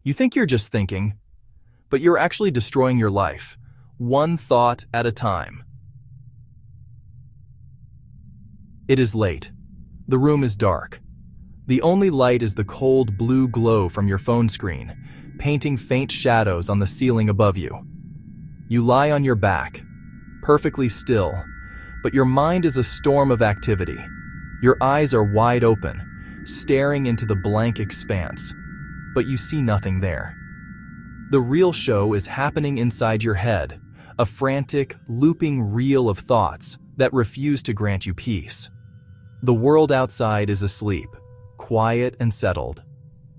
You think you're just thinking, but you're actually destroying your life, one thought at a time. It is late. The room is dark. The only light is the cold blue glow from your phone screen, painting faint shadows on the ceiling above you. You lie on your back, perfectly still, but your mind is a storm of activity. Your eyes are wide open, staring into the blank expanse, but you see nothing there. The real show is happening inside your head, a frantic, looping reel of thoughts that refuse to grant you peace. The world outside is asleep, quiet and settled.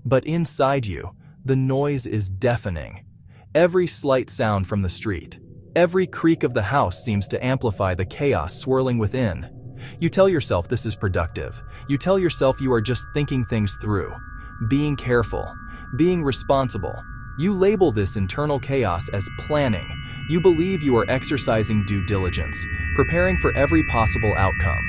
But inside you, the noise is deafening. Every slight sound from the street, every creak of the house seems to amplify the chaos swirling within. You tell yourself this is productive. You tell yourself you are just thinking things through, being careful, being responsible. You label this internal chaos as planning. You believe you are exercising due diligence, preparing for every possible outcome,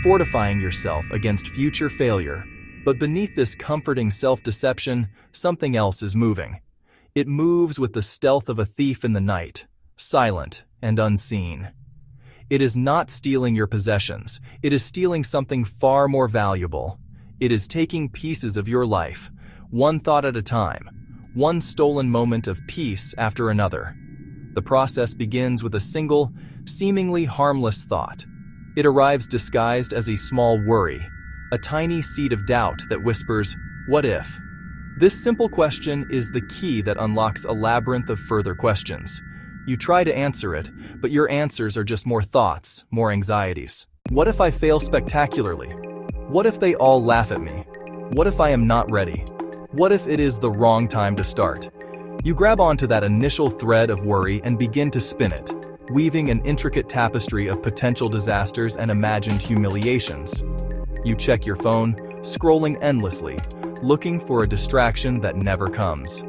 fortifying yourself against future failure. But beneath this comforting self-deception, something else is moving. It moves with the stealth of a thief in the night, silent and unseen. It is not stealing your possessions. It is stealing something far more valuable. It is taking pieces of your life, one thought at a time, one stolen moment of peace after another. The process begins with a single, seemingly harmless thought. It arrives disguised as a small worry, a tiny seed of doubt that whispers, "What if?" This simple question is the key that unlocks a labyrinth of further questions. You try to answer it, but your answers are just more thoughts, more anxieties. What if I fail spectacularly? What if they all laugh at me? What if I am not ready? What if it is the wrong time to start? You grab onto that initial thread of worry and begin to spin it, weaving an intricate tapestry of potential disasters and imagined humiliations. You check your phone, scrolling endlessly, looking for a distraction that never comes.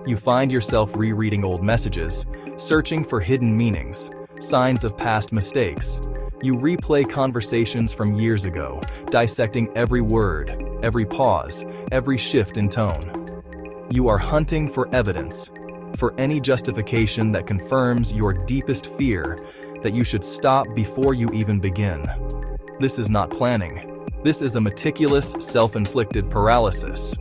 You find yourself rereading old messages, searching for hidden meanings, signs of past mistakes. You replay conversations from years ago, dissecting every word, every pause, every shift in tone. You are hunting for evidence, for any justification that confirms your deepest fear that you should stop before you even begin. This is not planning. This is a meticulous, self-inflicted paralysis.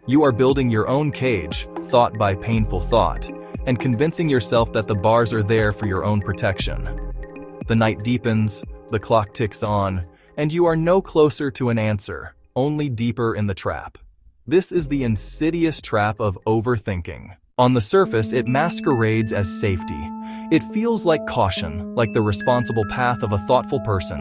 You are building your own cage, thought by painful thought, and convincing yourself that the bars are there for your own protection. The night deepens, the clock ticks on, and you are no closer to an answer, only deeper in the trap. This is the insidious trap of overthinking. On the surface, it masquerades as safety. It feels like caution, like the responsible path of a thoughtful person.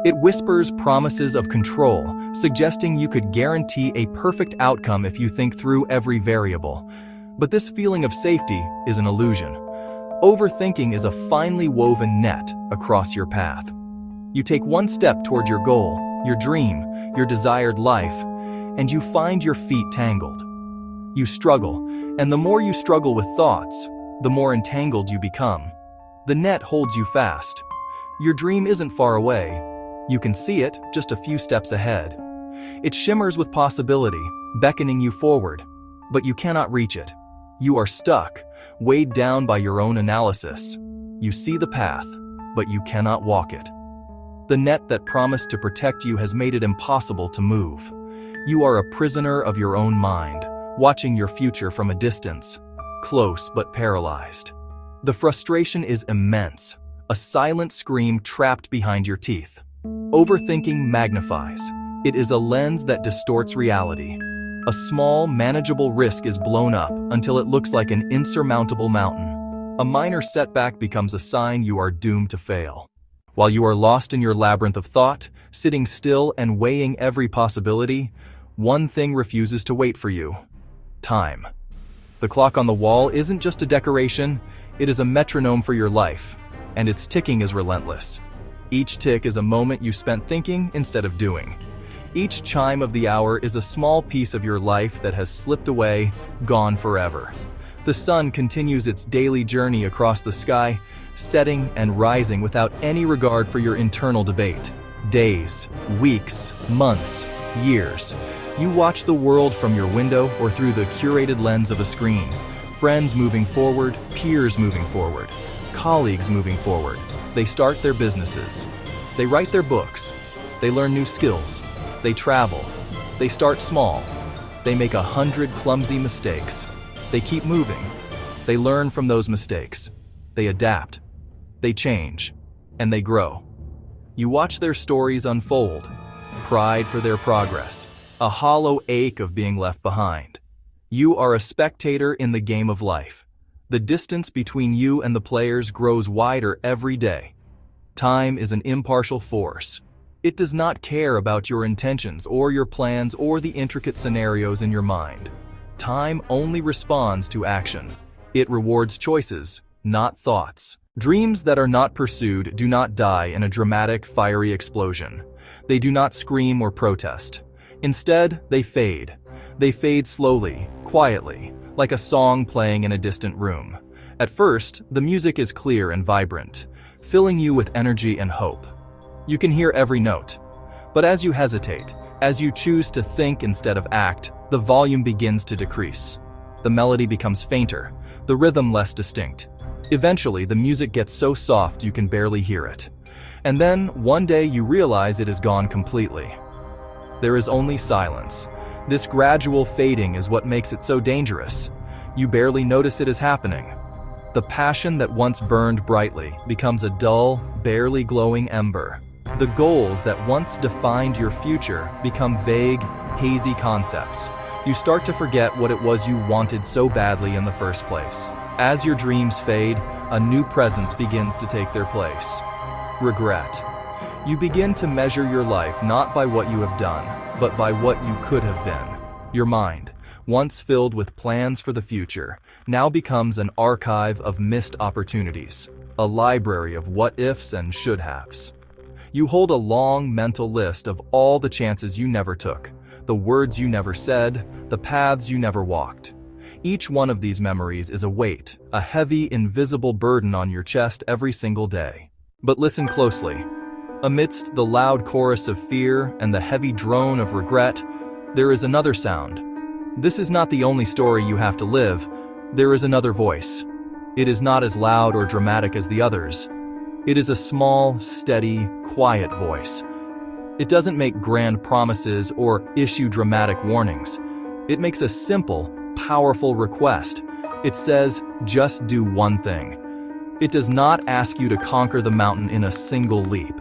It whispers promises of control, suggesting you could guarantee a perfect outcome if you think through every variable. But this feeling of safety is an illusion. Overthinking is a finely woven net across your path. You take one step toward your goal, your dream, your desired life, and you find your feet tangled. You struggle, and the more you struggle with thoughts, the more entangled you become. The net holds you fast. Your dream isn't far away. You can see it just a few steps ahead. It shimmers with possibility, beckoning you forward, but you cannot reach it. You are stuck, weighed down by your own analysis. You see the path, but you cannot walk it. The net that promised to protect you has made it impossible to move. You are a prisoner of your own mind, watching your future from a distance, close but paralyzed. The frustration is immense, a silent scream trapped behind your teeth. Overthinking magnifies. It is a lens that distorts reality. A small, manageable risk is blown up until it looks like an insurmountable mountain. A minor setback becomes a sign you are doomed to fail. While you are lost in your labyrinth of thought, sitting still and weighing every possibility, one thing refuses to wait for you: time. The clock on the wall isn't just a decoration, it is a metronome for your life, and its ticking is relentless. Each tick is a moment you spent thinking instead of doing. Each chime of the hour is a small piece of your life that has slipped away, gone forever. The sun continues its daily journey across the sky, setting and rising without any regard for your internal debate. Days, weeks, months, years. You watch the world from your window or through the curated lens of a screen. Friends moving forward, peers moving forward, colleagues moving forward. They start their businesses. They write their books. They learn new skills. They travel. They start small. They make 100 clumsy mistakes. They keep moving. They learn from those mistakes. They adapt. They change. And they grow. You watch their stories unfold. Pride for their progress. A hollow ache of being left behind. You are a spectator in the game of life. The distance between you and the players grows wider every day. Time is an impartial force. It does not care about your intentions or your plans or the intricate scenarios in your mind. Time only responds to action. It rewards choices, not thoughts. Dreams that are not pursued do not die in a dramatic, fiery explosion. They do not scream or protest. Instead, they fade. They fade slowly, quietly, like a song playing in a distant room. At first, the music is clear and vibrant, filling you with energy and hope. You can hear every note. But as you hesitate, as you choose to think instead of act, the volume begins to decrease. The melody becomes fainter, the rhythm less distinct. Eventually, the music gets so soft you can barely hear it. And then, one day you realize it is gone completely. There is only silence. This gradual fading is what makes it so dangerous. You barely notice it is happening. The passion that once burned brightly becomes a dull, barely glowing ember. The goals that once defined your future become vague, hazy concepts. You start to forget what it was you wanted so badly in the first place. As your dreams fade, a new presence begins to take their place. Regret. You begin to measure your life not by what you have done, but by what you could have been. Your mind, once filled with plans for the future, now becomes an archive of missed opportunities, a library of what-ifs and should-haves. You hold a long mental list of all the chances you never took, the words you never said, the paths you never walked. Each one of these memories is a weight, a heavy, invisible burden on your chest every single day. But listen closely. Amidst the loud chorus of fear and the heavy drone of regret, there is another sound. This is not the only story you have to live. There is another voice. It is not as loud or dramatic as the others. It is a small, steady, quiet voice. It doesn't make grand promises or issue dramatic warnings. It makes a simple, powerful request. It says, just do one thing. It does not ask you to conquer the mountain in a single leap.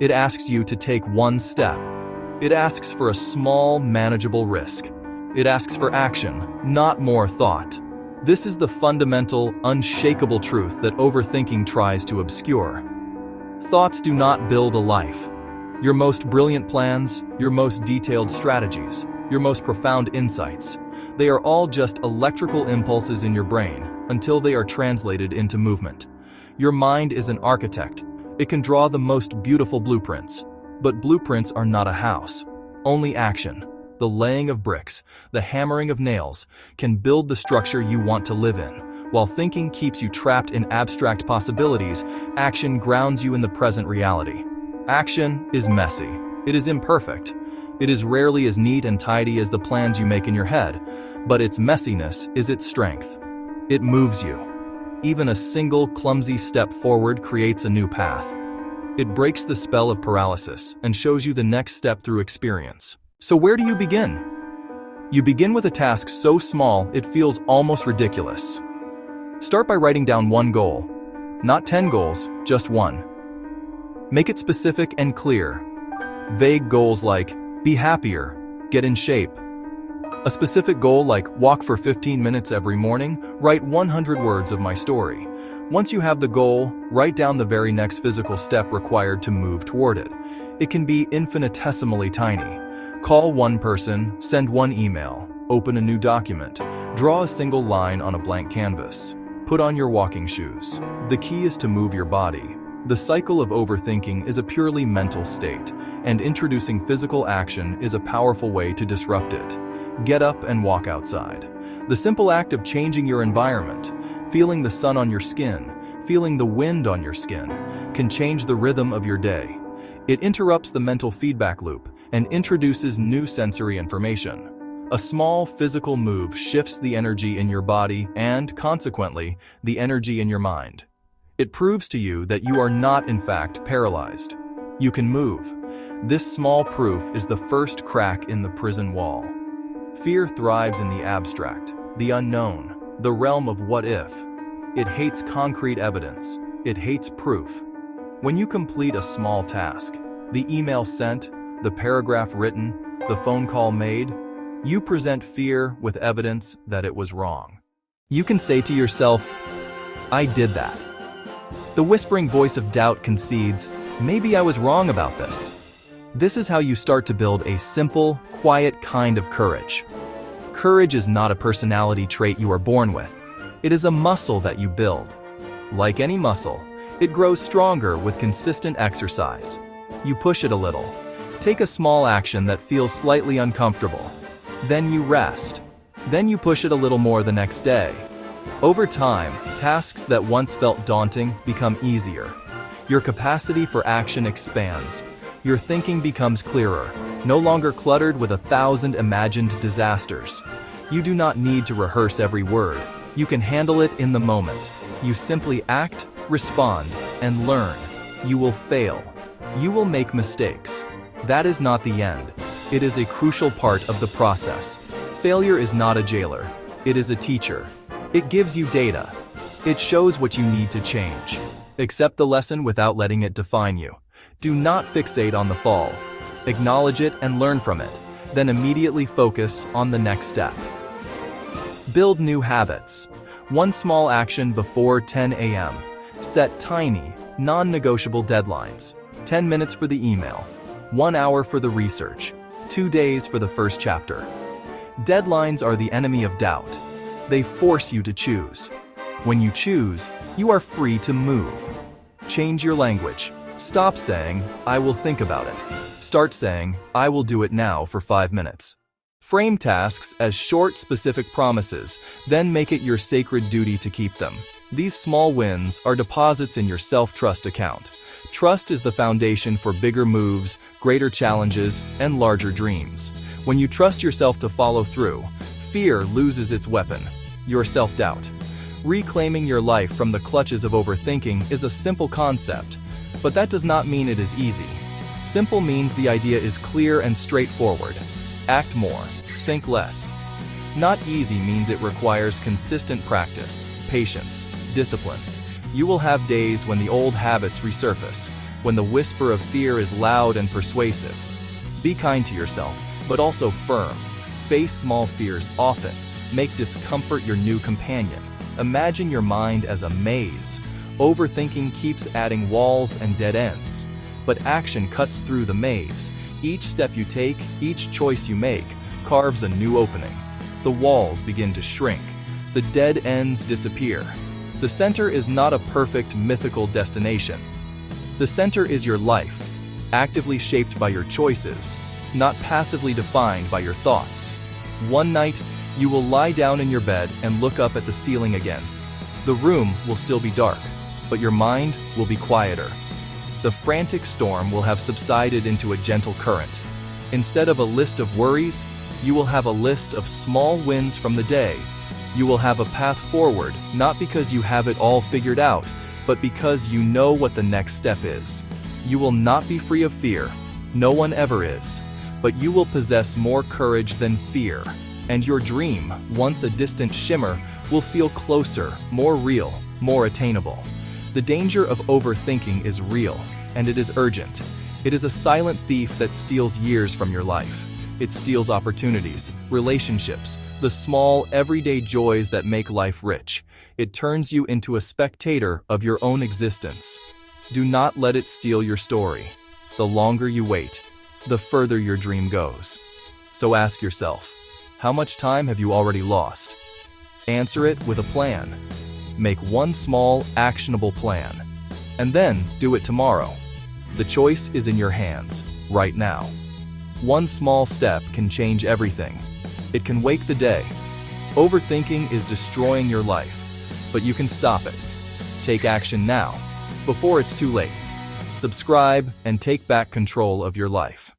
It asks you to take one step. It asks for a small, manageable risk. It asks for action, not more thought. This is the fundamental, unshakable truth that overthinking tries to obscure. Thoughts do not build a life. Your most brilliant plans, your most detailed strategies, your most profound insights, they are all just electrical impulses in your brain until they are translated into movement. Your mind is an architect. It can draw the most beautiful blueprints, but blueprints are not a house. Only action, the laying of bricks, the hammering of nails, can build the structure you want to live in. While thinking keeps you trapped in abstract possibilities, action grounds you in the present reality. Action is messy. It is imperfect. It is rarely as neat and tidy as the plans you make in your head, but its messiness is its strength. It moves you. Even a single clumsy step forward creates a new path. It breaks the spell of paralysis and shows you the next step through experience. So where do you begin? You begin with a task so small it feels almost ridiculous. Start by writing down one goal. Not 10 goals, just one. Make it specific and clear. Vague goals like, be happier, get in shape. A specific goal like walk for 15 minutes every morning, write 100 words of my story. Once you have the goal, write down the very next physical step required to move toward it. It can be infinitesimally tiny. Call one person, send one email, open a new document, draw a single line on a blank canvas. Put on your walking shoes. The key is to move your body. The cycle of overthinking is a purely mental state, and introducing physical action is a powerful way to disrupt it. Get up and walk outside. The simple act of changing your environment, feeling the sun on your skin, feeling the wind on your skin, can change the rhythm of your day. It interrupts the mental feedback loop and introduces new sensory information. A small physical move shifts the energy in your body and, consequently, the energy in your mind. It proves to you that you are not, in fact, paralyzed. You can move. This small proof is the first crack in the prison wall. Fear thrives in the abstract, the unknown, the realm of what if. It hates concrete evidence. It hates proof. When you complete a small task, the email sent, the paragraph written, the phone call made, you present fear with evidence that it was wrong. You can say to yourself, "I did that." The whispering voice of doubt concedes, "Maybe I was wrong about this." This is how you start to build a simple, quiet kind of courage. Courage is not a personality trait you are born with. It is a muscle that you build. Like any muscle, it grows stronger with consistent exercise. You push it a little. Take a small action that feels slightly uncomfortable. Then you rest. Then you push it a little more the next day. Over time, tasks that once felt daunting become easier. Your capacity for action expands. Your thinking becomes clearer, no longer cluttered with 1,000 imagined disasters. You do not need to rehearse every word. You can handle it in the moment. You simply act, respond, and learn. You will fail. You will make mistakes. That is not the end. It is a crucial part of the process. Failure is not a jailer. It is a teacher. It gives you data. It shows what you need to change. Accept the lesson without letting it define you. Do not fixate on the fall. Acknowledge it and learn from it. Then immediately focus on the next step. Build new habits. One small action before 10 a.m. Set tiny, non-negotiable deadlines. 10 minutes for the email. 1 hour for the research. 2 days for the first chapter. Deadlines are the enemy of doubt. They force you to choose. When you choose, you are free to move. Change your language. Stop saying, "I will think about it." Start saying, "I will do it now for 5 minutes." Frame tasks as short, specific promises, then make it your sacred duty to keep them. These small wins are deposits in your self-trust account. Trust is the foundation for bigger moves, greater challenges, and larger dreams. When you trust yourself to follow through, fear loses its weapon, your self-doubt. Reclaiming your life from the clutches of overthinking is a simple concept, but that does not mean it is easy. Simple means the idea is clear and straightforward. Act more, think less. Not easy means it requires consistent practice, patience, discipline. You will have days when the old habits resurface, when the whisper of fear is loud and persuasive. Be kind to yourself, but also firm. Face small fears often. Make discomfort your new companion. Imagine your mind as a maze. Overthinking keeps adding walls and dead ends. But action cuts through the maze. Each step you take, each choice you make, carves a new opening. The walls begin to shrink. The dead ends disappear. The center is not a perfect mythical destination. The center is your life, actively shaped by your choices, not passively defined by your thoughts. One night, you will lie down in your bed and look up at the ceiling again. The room will still be dark, but your mind will be quieter. The frantic storm will have subsided into a gentle current. Instead of a list of worries, you will have a list of small wins from the day. You will have a path forward, not because you have it all figured out, but because you know what the next step is. You will not be free of fear. No one ever is. But you will possess more courage than fear. And your dream, once a distant shimmer, will feel closer, more real, more attainable. The danger of overthinking is real, and it is urgent. It is a silent thief that steals years from your life. It steals opportunities, relationships, the small, everyday joys that make life rich. It turns you into a spectator of your own existence. Do not let it steal your story. The longer you wait, the further your dream goes. So ask yourself, how much time have you already lost? Answer it with a plan. Make one small, actionable plan. And then do it tomorrow. The choice is in your hands, right now. One small step can change everything. It can wake the day. Overthinking is destroying your life, but you can stop it. Take action now, before it's too late. Subscribe and take back control of your life.